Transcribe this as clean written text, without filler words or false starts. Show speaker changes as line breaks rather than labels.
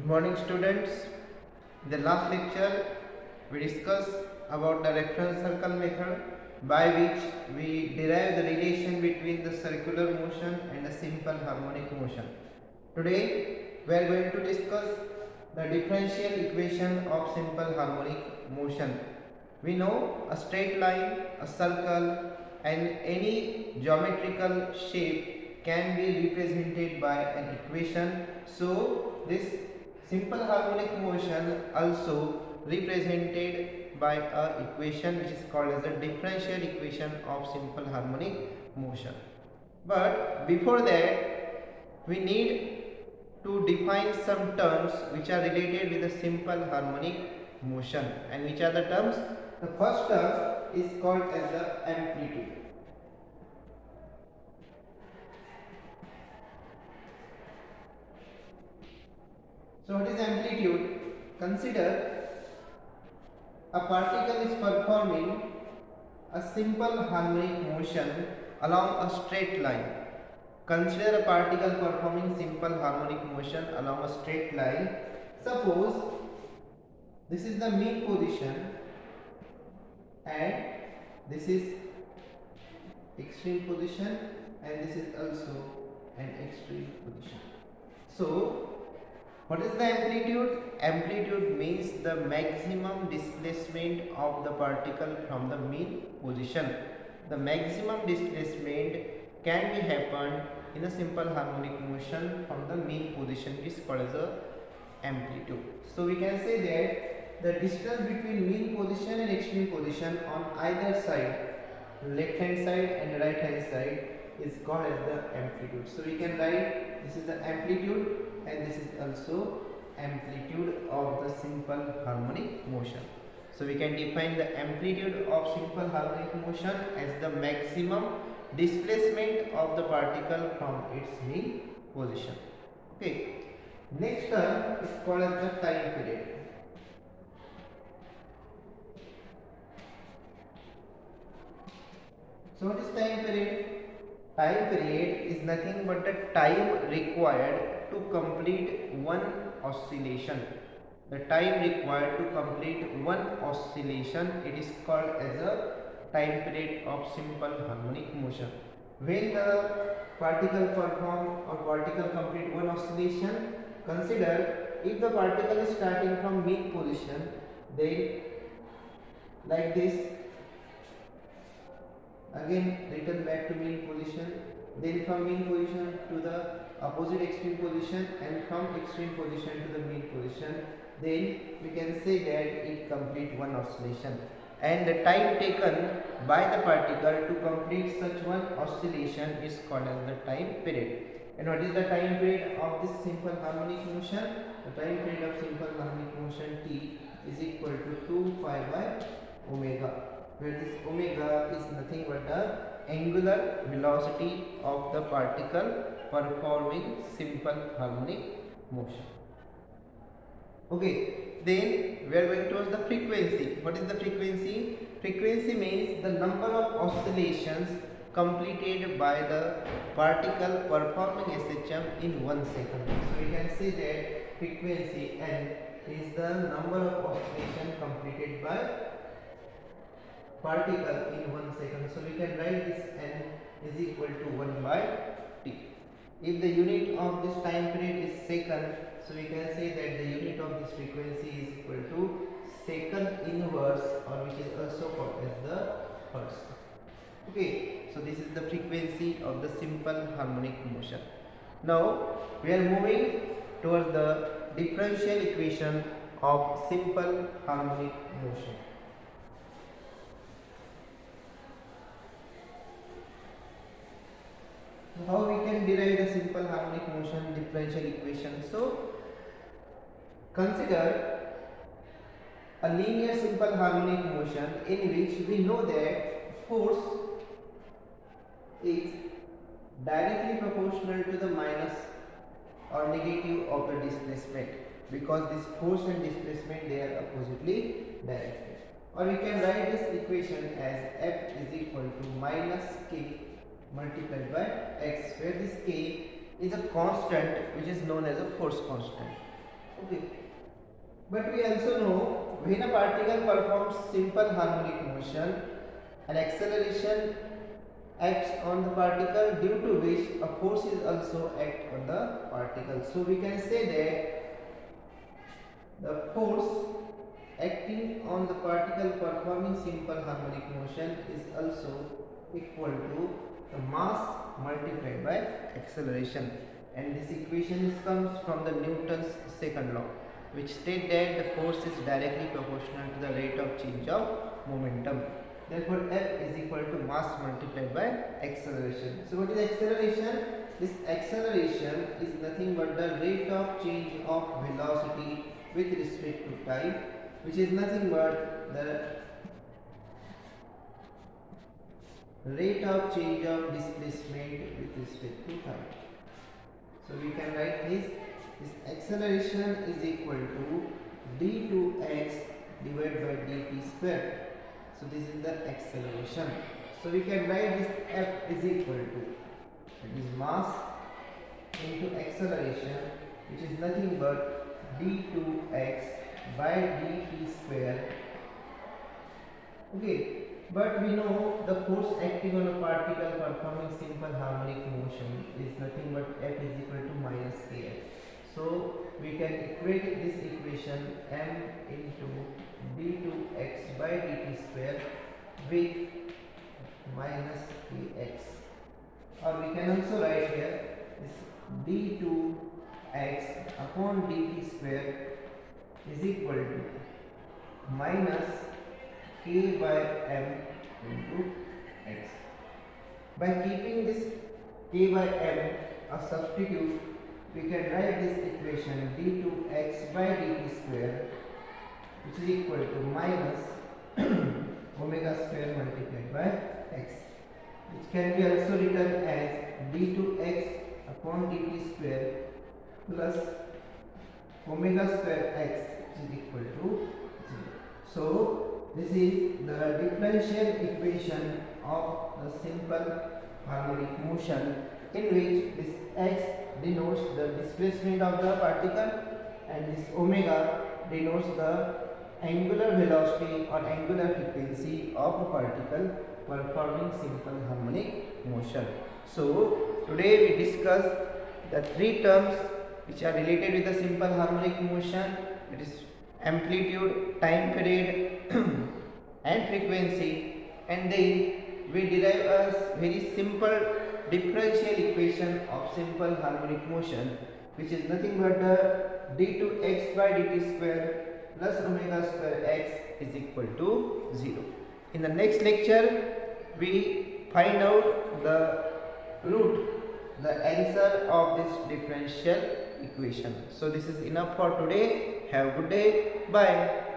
Good morning, students. In the last lecture, we discussed about the reference circle method by which we derive the relation between the circular motion and the simple harmonic motion. Today, we are going to discuss the differential equation of simple harmonic motion. We know a straight line, a circle, and any geometrical shape can be represented by an equation. So, this simple harmonic motion also represented by a equation which is called as the differential equation of simple harmonic motion. But before that, we need to define some terms which are related with the simple harmonic motion. And which are the terms? The first term is called as the amplitude. So what is amplitude? Consider a particle is performing a simple harmonic motion along a straight line. Consider a particle performing simple harmonic motion along a straight line. Suppose this is the mean position and this is extreme position and this is also an extreme position. So what is the amplitude? Amplitude means the maximum displacement of the particle from the mean position. The maximum displacement can be happened in a simple harmonic motion from the mean position is called as the amplitude. So we can say that the distance between mean position and extreme position on either side, left hand side and right hand side, is called as the amplitude. So we can write this is the amplitude and this is also amplitude of the simple harmonic motion. So we can define the amplitude of simple harmonic motion as the maximum displacement of the particle from its mean position. Okay. Next term is called as the time period. So what is time period? Time period is nothing but the time required to complete one oscillation. The time required to complete one oscillation, it is called as a time period of simple harmonic motion. When the particle perform or particle complete one oscillation, consider if the particle is starting from mean position, then like this, again return back to mean position, then from mean position to the opposite extreme position, and from extreme position to the mean position, then we can say that it complete one oscillation. And the time taken by the particle to complete such one oscillation is called as the time period. And what is the time period of this simple harmonic motion? The time period of simple harmonic motion T is equal to 2 pi by omega, where this omega is nothing but the angular velocity of the particle performing simple harmonic motion. Okay, then we are going towards the frequency. What is the frequency? Frequency means the number of oscillations completed by the particle performing SHM in 1 second. So we can say that frequency N is the number of oscillations completed by particle in 1 second. So we can write this N is equal to 1 by T. If the unit of this time period is second, so we can say that the unit of this frequency is equal to second inverse, or which is also called as the hertz. Okay, so this is the frequency of the simple harmonic motion. Now we are moving towards the differential equation of simple harmonic motion. How we can derive the simple harmonic motion differential equation? So consider a linear simple harmonic motion in which we know that force is directly proportional to the minus or negative of the displacement, because this force and displacement, they are oppositely directed. Or we can write this equation as F is equal to minus K multiplied by x, where this K is a constant which is known as a force constant. Okay. But we also know when a particle performs simple harmonic motion, an acceleration acts on the particle, due to which a force is also act on the particle. So we can say that the force acting on the particle performing simple harmonic motion is also equal to the mass multiplied by acceleration, and this equation comes from the Newton's second law, which states that the force is directly proportional to the rate of change of momentum. Therefore, F is equal to mass multiplied by acceleration. So what is acceleration? This acceleration is nothing but the rate of change of velocity with respect to time, which is nothing but the rate of change of displacement with respect to time. So we can write this acceleration is equal to d2x divided by dt square. So this is the acceleration. So we can write this F is equal to, it is mass into acceleration, which is nothing but d2x by dt square. Okay. But we know the force acting on a particle performing simple harmonic motion is nothing but F is equal to minus kx. So we can equate this equation m into d2x by dt square with minus kx. Or we can also write here this d2x upon dt square is equal to minus k by m into x. By keeping this k by m a substitute, we can write this equation d2x by dt square, which is equal to minus omega square multiplied by x, which can be also written as d2x upon dt square plus omega square x, which is equal to 0. So this is the differential equation of the simple harmonic motion, in which this x denotes the displacement of the particle and this omega denotes the angular velocity or angular frequency of a particle performing simple harmonic motion. So today we discussed the three terms which are related with the simple harmonic motion, it is amplitude, time period and frequency, and then we derive a very simple differential equation of simple harmonic motion, which is nothing but the d2x by dt square plus omega square x is equal to 0. In the next lecture we find out the root, the answer of this differential equation. So this is enough for today. Have a good day. Bye.